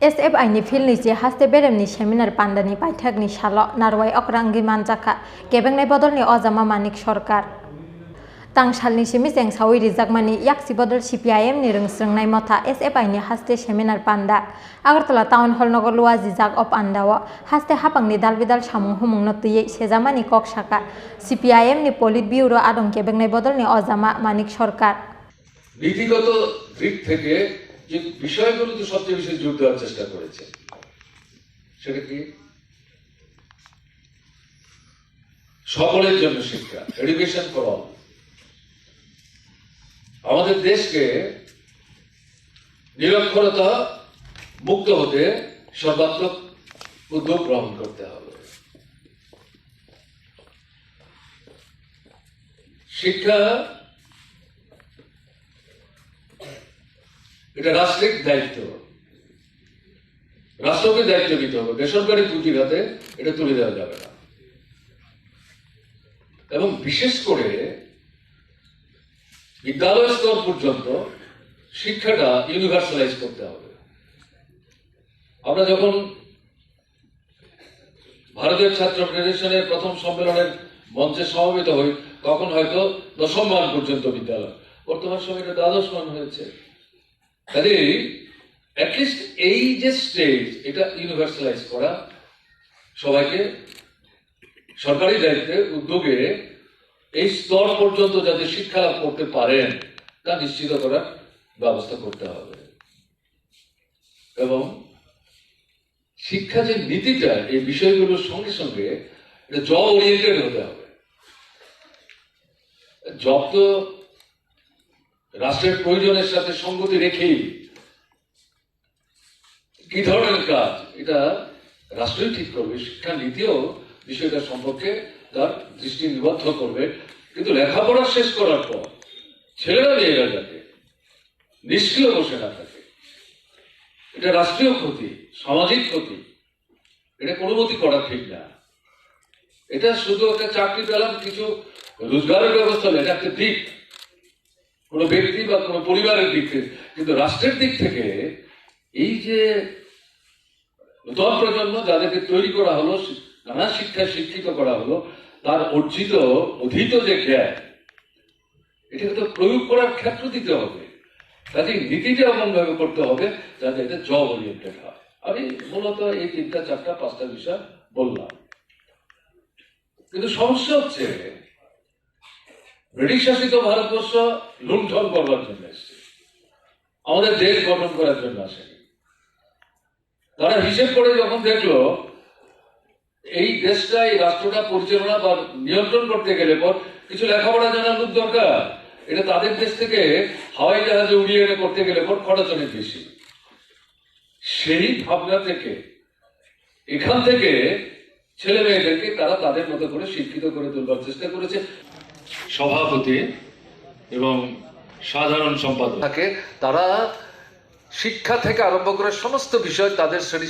SFI ni Philnwichi haste beremni seminar Pandani Paithakni Salo Naruwai Khorang Manjakha kebengnai bodolni ojama Manik Sarkar tang salni simiseng sawi rijakmani yaksi bodol CPIM ni rungsrungnai motha SFI ni haste seminar Panda Agartala Town Hall nogorlua jijak o Pandao haste hapangni dalbidal samung humung notui sejamani kok saka CPIM ni Politburo Adong kebengnai bodolni ojama Manik Sarkar নীতিগত দিক থেকে যে বিষয়গুলোতে সবচেয়ে বেশি জোর দেওয়ার চেষ্টা করেছে সেটা কি সকলের জন্য শিক্ষা, এডুকেশন ফর অল। আমাদের দেশকে নিরক্ষরতা মুক্ত হতে সর্বাত্মক উদ্যোগ গ্রহণ করতে হবে। শিক্ষা এটা রাষ্ট্রিক দায়িত্ব, রাষ্ট্রকে দায়িত্ব দিতে হবে, বেসরকারি পুঁজির হাতে এটা তুলে দেওয়া যাবে না। এবং বিশেষ করে বিদ্যালয় স্তর পর্যন্ত শিক্ষাটা ইউনিভার্সালাইজ করতে হবে। আমরা যখন ভারতের ছাত্র ফেডারেশনের প্রথম সম্মেলনের মঞ্চে সমবেত হই তখন হয়তো 10ম মান পর্যন্ত বিদ্যালয়, বর্তমান সময়ে এটা 12ম মান হয়েছে। তাহলে অ্যাটলিস্ট এই যে স্টেজ এটা ইউনিভার্সালাইজ করা, সবাইকে সরকারি দায়িত্বে উদ্যোগে এই স্তর পর্যন্ত যাতে শিক্ষা লাভ করতে পারেন তা নিশ্চিত করার ব্যবস্থা করতে হবে। এবং শিক্ষা যে নীতিটা এই বিষয়গুলোর সঙ্গে সঙ্গে এটা জব ওরিয়েন্টেড হতে হবে। জব তো রাষ্ট্রের প্রয়োজনের সাথে সঙ্গতি রেখেই কি ধরনের কাজ এটা রাষ্ট্রই ঠিক করবে, শিক্ষা নীতিও বিষয়টা সম্পর্কে তার দৃষ্টি নিবদ্ধ করবে। কিন্তু লেখাপড়া শেষ করার পর ছেলেরা মেয়েরা যাতে নিষ্ক্রিয় বসে না থাকে, এটা রাষ্ট্রীয় ক্ষতি, সামাজিক ক্ষতি, এটা কোনোমতি করা ঠিক না। এটা শুধু একটা চাকরি পেলাম, কিছু রোজগারের ব্যবস্থা হলে এটা একটা দিক, কোনো ব্যক্তি বা কোনো পরিবারের দিক থেকে। কিন্তু রাষ্ট্রের দিক থেকে এই যে নতুন প্রজন্ম যাদেরকে তৈরি করা হলো, নানা শিক্ষায় শিক্ষিত করা হলো, তার অধীত যে জ্ঞান এটাকে তো প্রয়োগ করার ক্ষেত্র দিতে হবে। কাজে নীতিটা এমনভাবে করতে হবে যাতে এটা জব ওরিয়েন্টেড হয়। আমি মূলত এই 3টা 4টা 5টা বিষয় বললাম। কিন্তু সমস্যা হচ্ছে ব্রিটিশ শাসিত ভারতবর্ষ লুণ্ঠন করবার জন্য এসছে, আমাদের দেশ গঠন করার জন্য আসেনি। তারা হিসেব করে যখন দেখলো এই দেশটা, এই রাষ্ট্রটা পরিচালনা বা নিয়ন্ত্রণ করতে গেলে পর কিছু লেখাপড়া জানার লোক দরকার, এটা তাদের দেশ থেকে হাওয়াই জাহাজে উড়িয়ে এনে করতে গেলে পর খরচ অনেক বেশি। সেই ভাবনা থেকে এখান থেকে ছেলে মেয়েদেরকে তারা তাদের মতো করে শিক্ষিত করে তুলবার চেষ্টা করেছে। সভাপতি এবং সাধারণ সম্পাদক থাকে, তারা শিক্ষা থেকে আরম্ভ করে সমস্ত বিষয় তাদের শ্রেণী